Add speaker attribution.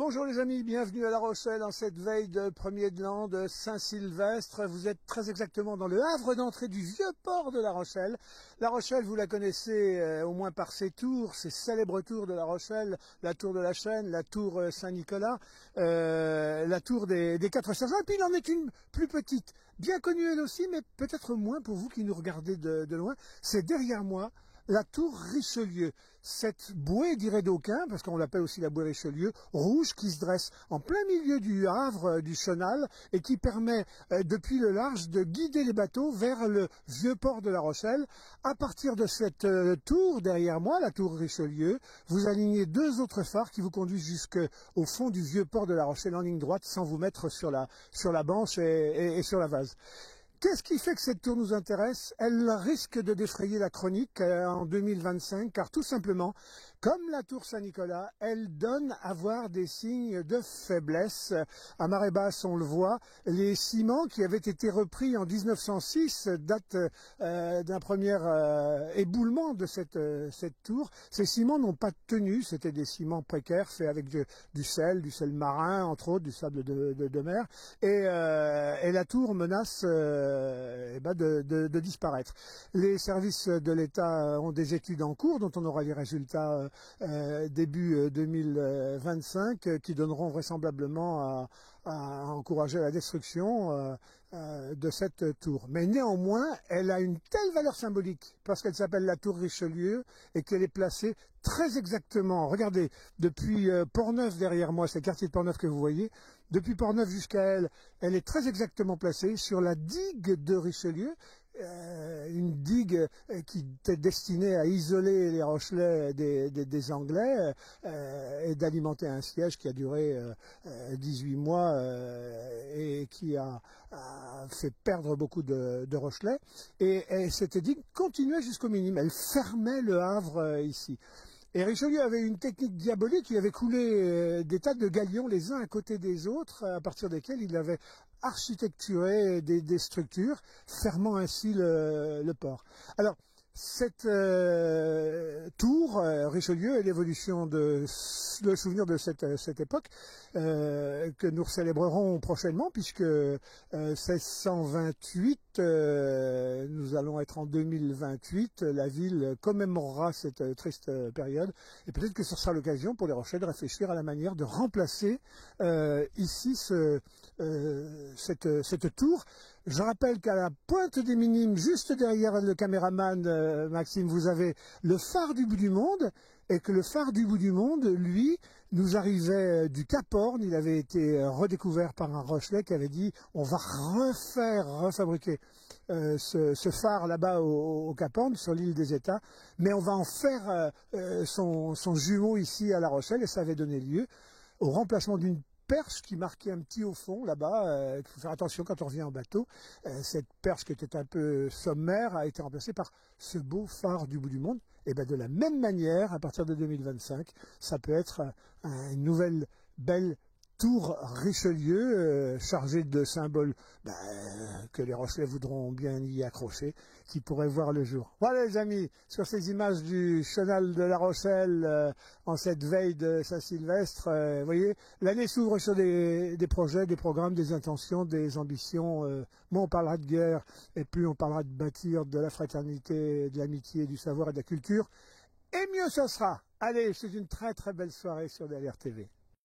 Speaker 1: Bonjour les amis, bienvenue à La Rochelle en cette veille de 1er de l'an de Saint-Sylvestre. Vous êtes très exactement dans le havre d'entrée du vieux port de La Rochelle. La Rochelle, vous la connaissez au moins par ses tours, ses célèbres tours de La Rochelle, la tour de la Chaîne, la tour Saint-Nicolas, la tour des Quatre Sergents. Et puis il en est une plus petite, bien connue elle aussi, mais peut-être moins pour vous qui nous regardez de loin. C'est derrière moi. La tour Richelieu, cette bouée, dirait d'aucuns, parce qu'on l'appelle aussi la bouée Richelieu, rouge qui se dresse en plein milieu du havre du Chenal et qui permet depuis le large de guider les bateaux vers le vieux port de La Rochelle. À partir de cette tour derrière moi, la tour Richelieu, vous alignez deux autres phares qui vous conduisent jusqu'au fond du vieux port de La Rochelle en ligne droite sans vous mettre sur la banche et sur la vase. Qu'est-ce qui fait que cette tour nous intéresse? Elle risque de défrayer la chronique en 2025, car tout simplement, comme la tour Saint-Nicolas, elle donne à voir des signes de faiblesse. À marée basse, on le voit, les ciments qui avaient été repris en 1906 datent d'un premier éboulement de cette tour. Ces ciments n'ont pas tenu, c'était des ciments précaires faits avec du sel marin, entre autres, du sable de mer, et la tour menace de disparaître. Les services de l'État ont des études en cours dont on aura les résultats début 2025 qui donneront vraisemblablement à encourager la destruction de cette tour. Mais néanmoins, elle a une telle valeur symbolique parce qu'elle s'appelle la tour Richelieu et qu'elle est placée très exactement, regardez, depuis Port-Neuf derrière moi, c'est le quartier de Port-Neuf que vous voyez, depuis Port-Neuf jusqu'à elle est très exactement placée sur la digue de Richelieu, une digue qui était destinée à isoler les Rochelais des Anglais et d'alimenter un siège qui a duré 18 mois et qui a fait perdre beaucoup de Rochelais. Et cette digue continuait jusqu'au minimum, elle fermait le Havre ici. Et Richelieu avait une technique diabolique, il avait coulé des tas de galions les uns à côté des autres, à partir desquels il avait architecturé des structures, fermant ainsi le port. Alors, cette tour, Richelieu, est l'évolution le souvenir de cette époque que nous célébrerons prochainement, puisque 1628, nous allons être en 2028, la ville commémorera cette triste période, et peut-être que ce sera l'occasion pour les Rochelais de réfléchir à la manière de remplacer ici cette tour. Je rappelle qu'à la pointe des Minimes, juste derrière le caméraman Maxime, vous avez le phare du bout du monde, et que le phare du bout du monde, lui, nous arrivait du Cap Horn. Il avait été redécouvert par un Rochelais qui avait dit on va refabriquer ce phare là-bas au Cap Horn, sur l'île des États, mais on va en faire son jumeau ici à La Rochelle, et ça avait donné lieu au remplacement d'une perche qui marquait un petit au fond là-bas. Il faut faire attention quand on revient en bateau. Cette perche qui était un peu sommaire a été remplacée par ce beau phare du bout du monde. Et bien de la même manière, à partir de 2025, ça peut être une nouvelle belle tour Richelieu chargée de symboles que les Rochelais voudront bien y accrocher, qui pourraient voir le jour. Voilà les amis, sur ces images du Chenal de La Rochelle en cette veille de Saint-Sylvestre, vous voyez, l'année s'ouvre sur des projets, des programmes, des intentions, des ambitions. Moins on parlera de guerre et plus on parlera de bâtir de la fraternité, de l'amitié, du savoir et de la culture, et mieux ce sera. Allez, c'est une très très belle soirée sur DLR TV.